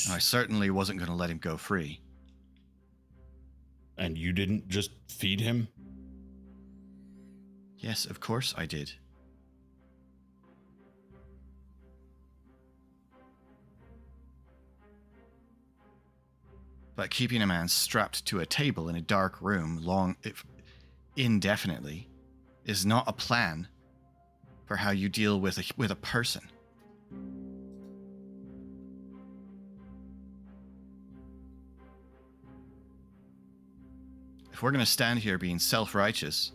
Speaker 1: And I certainly wasn't going to let him go free.
Speaker 3: And you didn't just feed him?
Speaker 1: Yes, of course I did. But keeping a man strapped to a table in a dark room indefinitely is not a plan for how you deal with a person. If we're going to stand here being self-righteous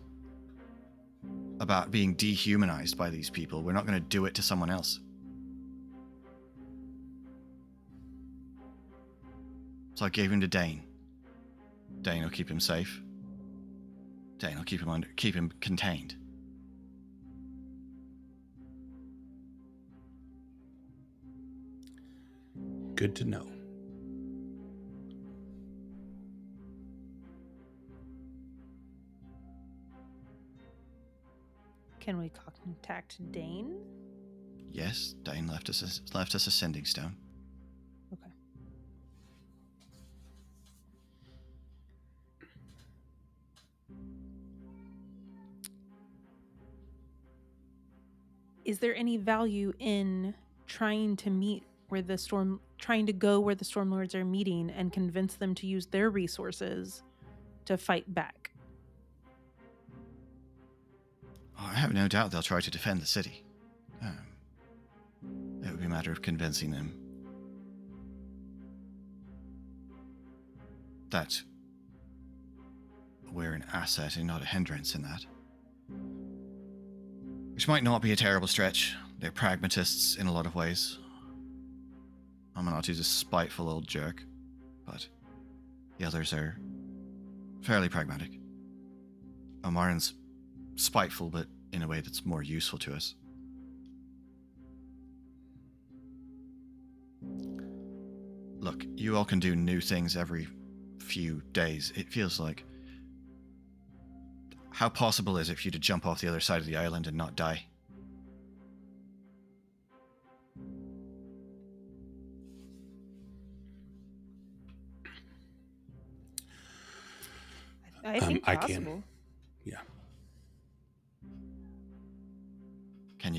Speaker 1: about being dehumanized by these people, we're not going to do it to someone else. So I gave him to Dane. Dane will keep him safe. Dane will keep him contained.
Speaker 4: Good to know.
Speaker 2: Can we contact Dane?
Speaker 1: Yes, Dane left us a sending stone.
Speaker 2: Okay. Is there any value in trying to go where the Stormlords are meeting and convince them to use their resources to fight back?
Speaker 1: Oh, I have no doubt they'll try to defend the city. It would be a matter of convincing them that we're an asset and not a hindrance in that. Which might not be a terrible stretch. They're pragmatists in a lot of ways. I'm not just a spiteful old jerk, but the others are fairly pragmatic. Omarin's spiteful, but in a way that's more useful to us. Look, you all can do new things every few days. It feels like... How possible is it for you to jump off the other side of the island and not die?
Speaker 2: I think
Speaker 4: I
Speaker 2: possible.
Speaker 4: can. Yeah.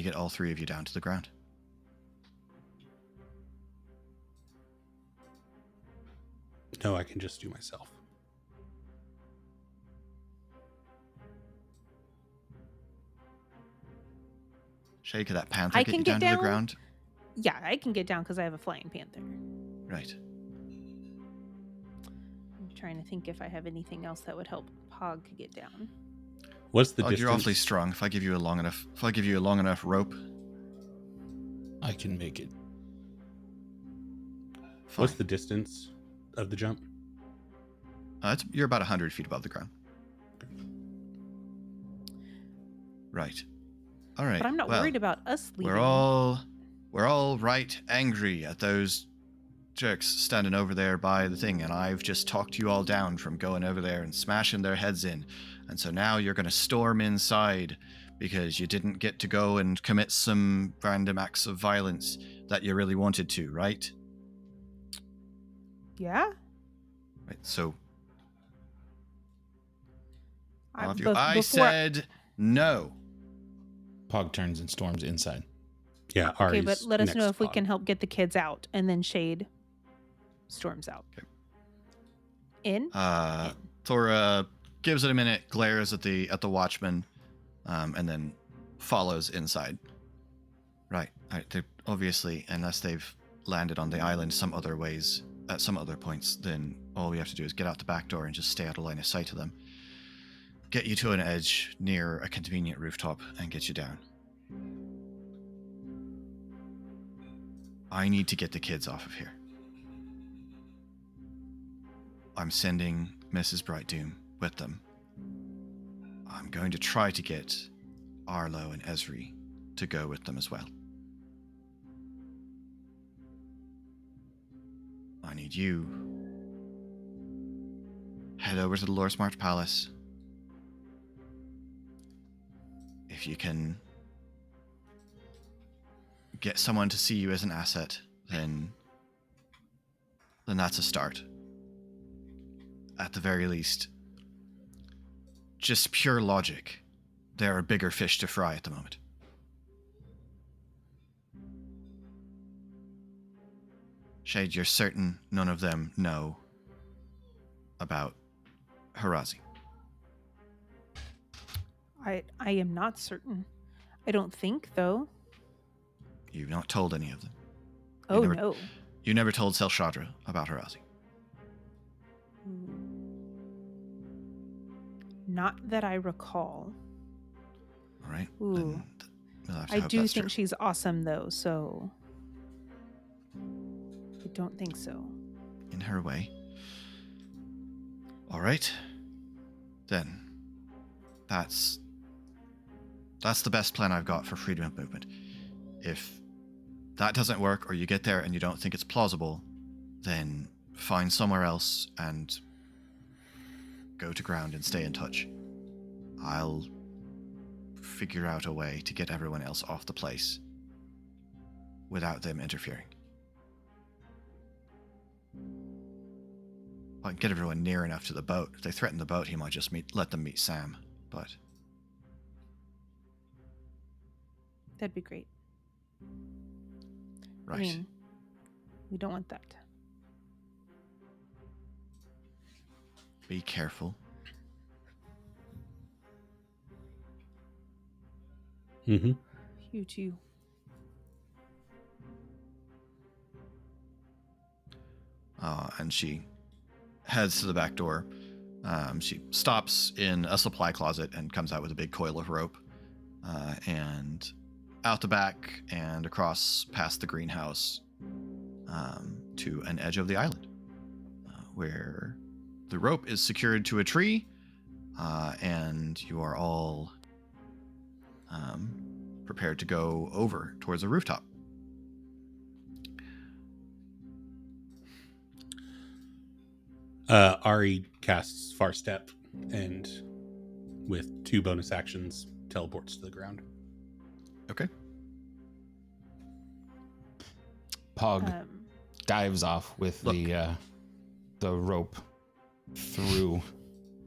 Speaker 1: get all three of you down to the ground.
Speaker 4: No, I can just do myself.
Speaker 1: Shade, could that panther
Speaker 2: I
Speaker 1: get
Speaker 2: can
Speaker 1: you
Speaker 2: get
Speaker 1: down to the
Speaker 2: down?
Speaker 1: ground?
Speaker 2: Yeah, I can get down because I have a flying panther.
Speaker 1: Right.
Speaker 2: I'm trying to think if I have anything else that would help Pog get down.
Speaker 4: What's the
Speaker 1: Oh,
Speaker 4: distance?
Speaker 1: you're awfully strong. If I give you a long enough rope,
Speaker 3: I can make it.
Speaker 4: What's
Speaker 1: fine.
Speaker 4: the distance of the jump?
Speaker 1: You're about 100 feet above the ground. Right. All right.
Speaker 2: But I'm not
Speaker 1: well,
Speaker 2: worried about us leaving.
Speaker 1: We're all right angry at those jerks standing over there by the thing, and I've just talked you all down from going over there and smashing their heads in. And so now you're going to storm inside because you didn't get to go and commit some random acts of violence that you really wanted to, right?
Speaker 2: Yeah?
Speaker 1: Right. So
Speaker 2: I,
Speaker 1: all of you,
Speaker 2: bef-
Speaker 1: I
Speaker 2: before
Speaker 1: said no.
Speaker 3: Pog turns and storms inside.
Speaker 4: Yeah,
Speaker 2: Okay,
Speaker 4: Ari's
Speaker 2: but let us
Speaker 4: next
Speaker 2: know if we
Speaker 4: pod.
Speaker 2: can help get the kids out, and then Shade storms out.
Speaker 1: Okay.
Speaker 2: In?
Speaker 1: Thora gives it a minute, glares at the watchman, and then follows inside. Right. They're obviously, unless they've landed on the island some other ways at some other points, then all we have to do is get out the back door and just stay out of line of sight of them. Get you to an edge near a convenient rooftop and get you down. I need to get the kids off of here. I'm sending Mrs. Brightdoom with them. I'm going to try to get Arlo and Esri to go with them as well. I need you. Head over to the Lore Smart Palace. If you can get someone to see you as an asset, then that's a start. At the very least, just pure logic, there are bigger fish to fry at the moment. Shade, you're certain none of them know about Harazi?
Speaker 2: I am not certain. I don't think, though.
Speaker 1: You've not told any of them.
Speaker 2: Oh,
Speaker 1: never-
Speaker 2: no.
Speaker 1: You never told Selshadra about Harazi.
Speaker 2: Not that I recall.
Speaker 1: All right?
Speaker 2: Ooh.
Speaker 1: Then we'll have to
Speaker 2: I
Speaker 1: hope
Speaker 2: do
Speaker 1: that's
Speaker 2: think
Speaker 1: true.
Speaker 2: she's awesome, though, so I don't think so.
Speaker 1: In her way. All right. Then that's the best plan I've got for freedom of movement. If that doesn't work, or you get there and you don't think it's plausible, then find somewhere else and go to ground and stay in touch. I'll figure out a way to get everyone else off the place without them interfering. I can get everyone near enough to the boat. If they threaten the boat, he might just let them meet Sam. But
Speaker 2: That'd be great.
Speaker 1: right.
Speaker 2: I mean, we don't want that.
Speaker 1: Be careful.
Speaker 4: Mm-hmm.
Speaker 2: You too.
Speaker 1: And she heads to the back door. She stops in a supply closet and comes out with a big coil of rope. And out the back and across past the greenhouse to an edge of the island where the rope is secured to a tree and you are all prepared to go over towards the rooftop.
Speaker 4: Ari casts Far Step and, with 2 bonus actions, teleports to the ground.
Speaker 1: Okay.
Speaker 3: Pog dives off with the rope through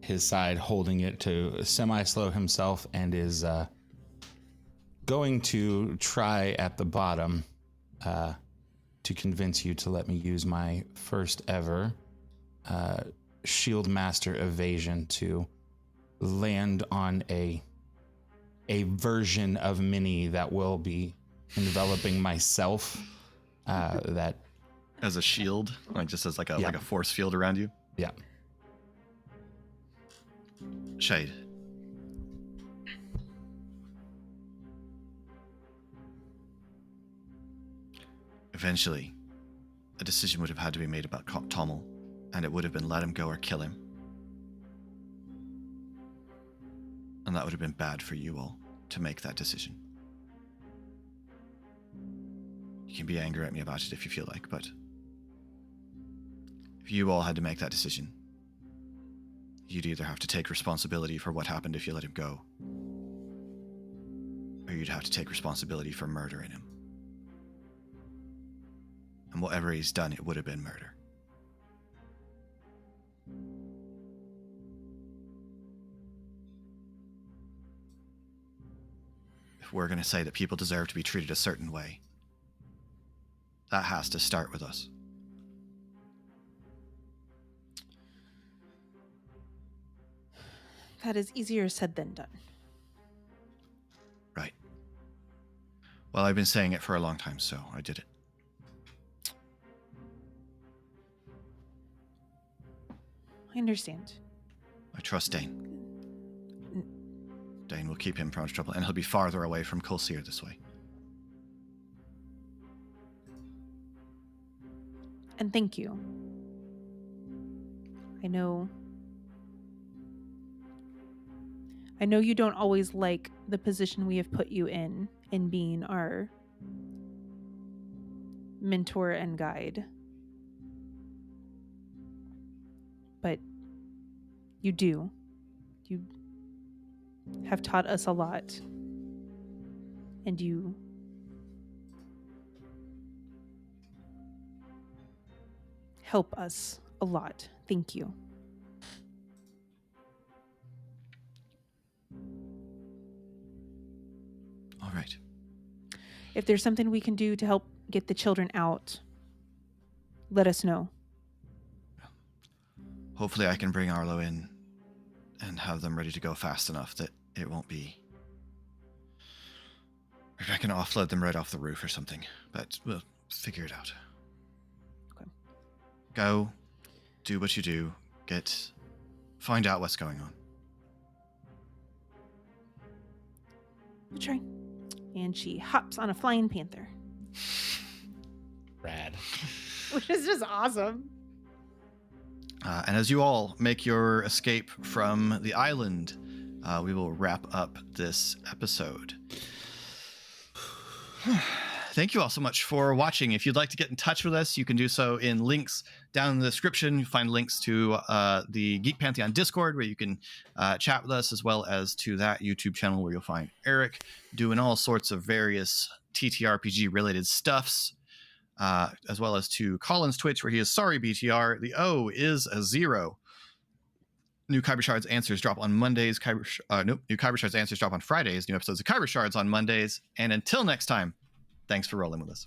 Speaker 3: his side, holding it to semi-slow himself, and is
Speaker 6: going to try at the bottom to convince you to let me use my first ever Shield Master evasion to land on a version of Minnie that will be enveloping myself. That
Speaker 1: as a shield, like just as like a force field around you.
Speaker 6: Yeah.
Speaker 1: Shade. Eventually, a decision would have had to be made about Tommel, and it would have been let him go or kill him. And that would have been bad for you all to make that decision. You can be angry at me about it if you feel like, but if you all had to make that decision, you'd either have to take responsibility for what happened if you let him go, or you'd have to take responsibility for murdering him. And whatever he's done, it would have been murder. If we're going to say that people deserve to be treated a certain way, that has to start with us.
Speaker 2: That is easier said than done.
Speaker 1: Right. Well, I've been saying it for a long time, so I did it.
Speaker 2: I understand.
Speaker 1: I trust Dane. Dane will keep him from trouble, and he'll be farther away from Colseer this way.
Speaker 2: And thank you. I know you don't always like the position we have put you in being our mentor and guide. But you do. You have taught us a lot. And you help us a lot. Thank you.
Speaker 1: All right.
Speaker 2: If there's something we can do to help get the children out, let us know.
Speaker 1: Hopefully I can bring Arlo in and have them ready to go fast enough that it won't be... Maybe I can offload them right off the roof or something, but we'll figure it out.
Speaker 2: Okay.
Speaker 1: Go, do what you do, find out what's going on.
Speaker 2: We'll try. And she hops on a flying panther.
Speaker 6: Rad.
Speaker 2: Which is just awesome.
Speaker 1: And as you all make your escape from the island, we will wrap up this episode. Thank you all so much for watching. If you'd like to get in touch with us, you can do so in links down in the description. You find links to the Geek Pantheon Discord, where you can chat with us, as well as to that YouTube channel where you'll find Eric doing all sorts of various TTRPG related stuffs, as well as to Colin's Twitch, where he is sorry BTR. The O is a 0. New Khyber Shards answers drop on Mondays. New Khyber Shards answers drop on Fridays. New episodes of Khyber Shards on Mondays. And until next time, thanks for rolling with us.